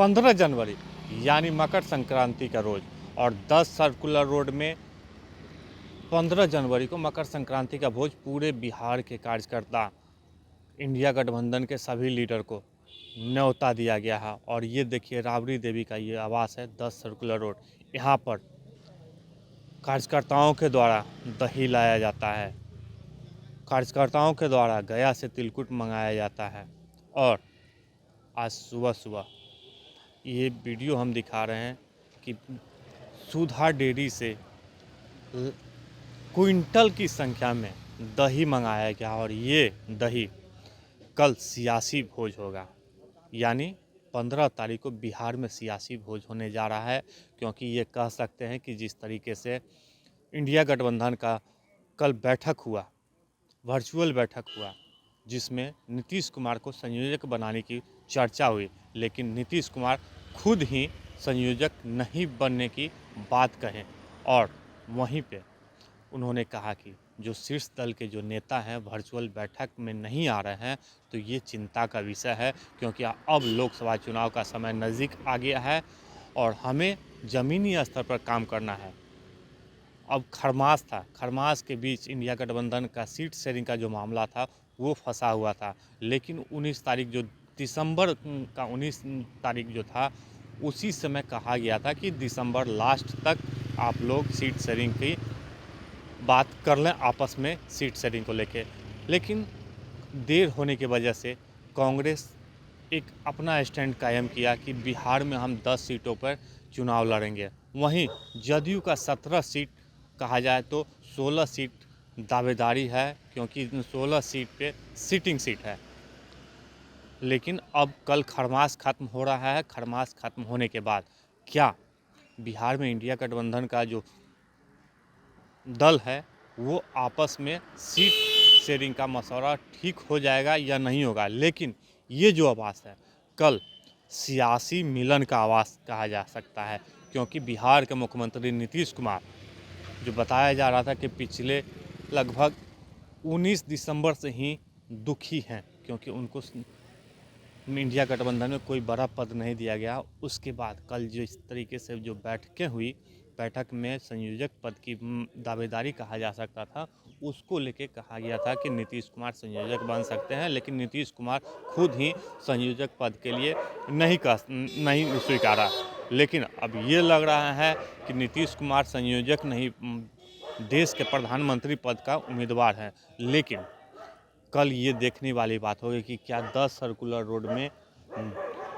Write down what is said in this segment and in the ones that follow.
15 जनवरी यानी मकर संक्रांति का रोज़ और 10 सर्कुलर रोड में 15 जनवरी को मकर संक्रांति का भोज पूरे बिहार के कार्यकर्ता इंडिया गठबंधन के सभी लीडर को न्योता दिया गया है। और ये देखिए राबड़ी देवी का ये आवास है 10 सर्कुलर रोड। यहाँ पर कार्यकर्ताओं के द्वारा दही लाया जाता है, कार्यकर्ताओं के द्वारा गया से तिलकुट मंगाया जाता है। और आज सुबह सुबह ये वीडियो हम दिखा रहे हैं कि सुधा डेयरी से क्विंटल की संख्या में दही मंगाया गया और ये दही कल सियासी भोज होगा। यानी 15 तारीख को बिहार में सियासी भोज होने जा रहा है, क्योंकि ये कह सकते हैं कि जिस तरीके से इंडिया गठबंधन का कल बैठक हुआ, वर्चुअल बैठक हुआ, जिसमें नीतीश कुमार को संयोजक बनाने की चर्चा हुई, लेकिन नीतीश कुमार खुद ही संयोजक नहीं बनने की बात कहें। और वहीं पे उन्होंने कहा कि जो शीर्ष दल के जो नेता हैं वर्चुअल बैठक में नहीं आ रहे हैं, तो ये चिंता का विषय है, क्योंकि अब लोकसभा चुनाव का समय नज़दीक आ गया है और हमें ज़मीनी स्तर पर काम करना है। अब खरमास था, खरमास के बीच इंडिया गठबंधन का सीट शेयरिंग का जो मामला था वो फंसा हुआ था, लेकिन 19 तारीख जो दिसंबर का 19 तारीख जो था, उसी समय कहा गया था कि दिसंबर लास्ट तक आप लोग सीट शेयरिंग की बात कर लें आपस में, सीट शेयरिंग को लेके। लेकिन देर होने की वजह से कांग्रेस एक अपना स्टैंड कायम किया कि बिहार में हम 10 सीटों पर चुनाव लड़ेंगे। वहीं जदयू का 17 सीट कहा जाए तो 16 सीट दावेदारी है, क्योंकि 16 सीट पे सिटिंग सीट है। लेकिन अब कल खरमास खत्म हो रहा है। खरमास खत्म होने के बाद क्या बिहार में इंडिया गठबंधन का जो दल है वो आपस में सीट शेयरिंग का मसौदा ठीक हो जाएगा या नहीं होगा। लेकिन ये जो आवाज़ है कल सियासी मिलन का आवाज़ कहा जा सकता है, क्योंकि बिहार के मुख्यमंत्री नीतीश कुमार, जो बताया जा रहा था कि पिछले लगभग 19 दिसंबर से ही दुखी हैं, क्योंकि उनको इंडिया गठबंधन में कोई बड़ा पद नहीं दिया गया। उसके बाद कल जो इस तरीके से जो बैठकें हुई, बैठक में संयोजक पद की दावेदारी कहा जा सकता था, उसको लेके कहा गया था कि नीतीश कुमार संयोजक बन सकते हैं, लेकिन नीतीश कुमार खुद ही संयोजक पद के लिए नहीं स्वीकारा। लेकिन अब ये लग रहा है कि नीतीश कुमार संयोजक नहीं, देश के प्रधानमंत्री पद का उम्मीदवार है। लेकिन कल ये देखने वाली बात होगी कि क्या 10 सर्कुलर रोड में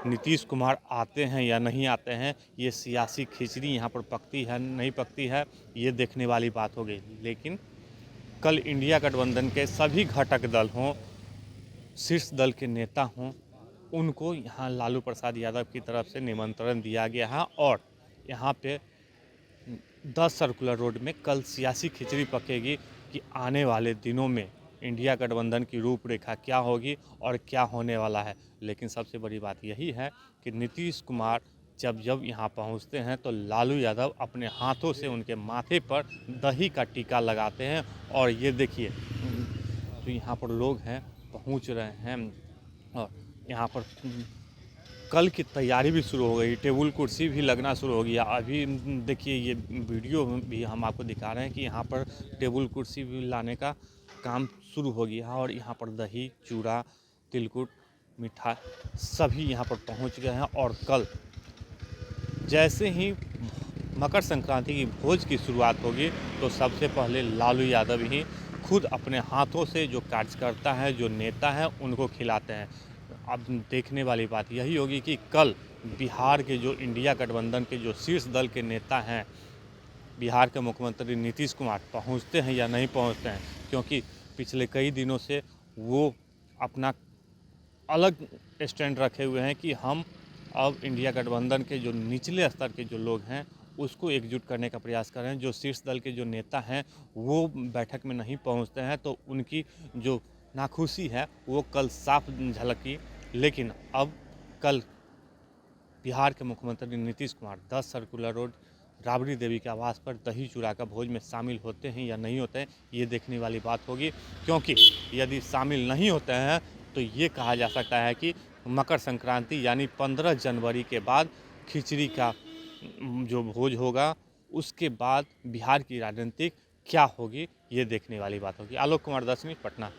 नीतीश कुमार आते हैं या नहीं आते हैं। ये सियासी खिचड़ी यहाँ पर पकती है नहीं पकती है, ये देखने वाली बात होगी। लेकिन कल इंडिया गठबंधन के सभी घटक दल हों, शीर्ष दल के नेता हों, उनको यहाँ लालू प्रसाद यादव की तरफ से निमंत्रण दिया गया है और यहाँ पे 10 सर्कुलर रोड में कल सियासी खिचड़ी पकेगी कि आने वाले दिनों में इंडिया गठबंधन की रूपरेखा क्या होगी और क्या होने वाला है। लेकिन सबसे बड़ी बात यही है कि नीतीश कुमार जब यहाँ पहुँचते हैं तो लालू यादव अपने हाथों से उनके माथे पर दही का टीका लगाते हैं। और ये देखिए तो यहाँ पर लोग हैं पहुँच रहे हैं और यहाँ पर कल की तैयारी भी शुरू हो गई, टेबल कुर्सी भी लगना शुरू हो गया। अभी देखिए ये वीडियो भी हम आपको दिखा रहे हैं कि यहाँ पर टेबल कुर्सी भी लाने का काम शुरू हो गया और यहाँ पर दही, चूड़ा, तिलकुट, मिठाई सभी यहाँ पर पहुँच गए हैं। और कल जैसे ही मकर संक्रांति की भोज की शुरुआत होगी तो सबसे पहले लालू यादव ही खुद अपने हाथों से जो कार्यकर्ता हैं, जो नेता हैं, उनको खिलाते हैं। अब देखने वाली बात यही होगी कि कल बिहार के जो इंडिया गठबंधन के जो शीर्ष दल के नेता हैं, बिहार के मुख्यमंत्री नीतीश कुमार पहुंचते हैं या नहीं पहुंचते हैं, क्योंकि पिछले कई दिनों से वो अपना अलग स्टैंड रखे हुए हैं कि हम अब इंडिया गठबंधन के जो निचले स्तर के जो लोग हैं उसको एकजुट करने का प्रयास कर रहे हैं। जो शीर्ष दल के जो नेता हैं वो बैठक में नहीं पहुंचते हैं, तो उनकी जो नाखुशी है वो कल साफ झलकी। लेकिन अब कल बिहार के मुख्यमंत्री नीतीश कुमार 10 सर्कुलर रोड राबड़ी देवी के आवास पर दही चूड़ा का भोज में शामिल होते हैं या नहीं होते हैं, ये देखने वाली बात होगी। क्योंकि यदि शामिल नहीं होते हैं तो ये कहा जा सकता है कि मकर संक्रांति यानी 15 जनवरी के बाद खिचड़ी का जो भोज होगा, उसके बाद बिहार की राजनीतिक क्या होगी, ये देखने वाली बात होगी। आलोक कुमार, 10वीं, पटना।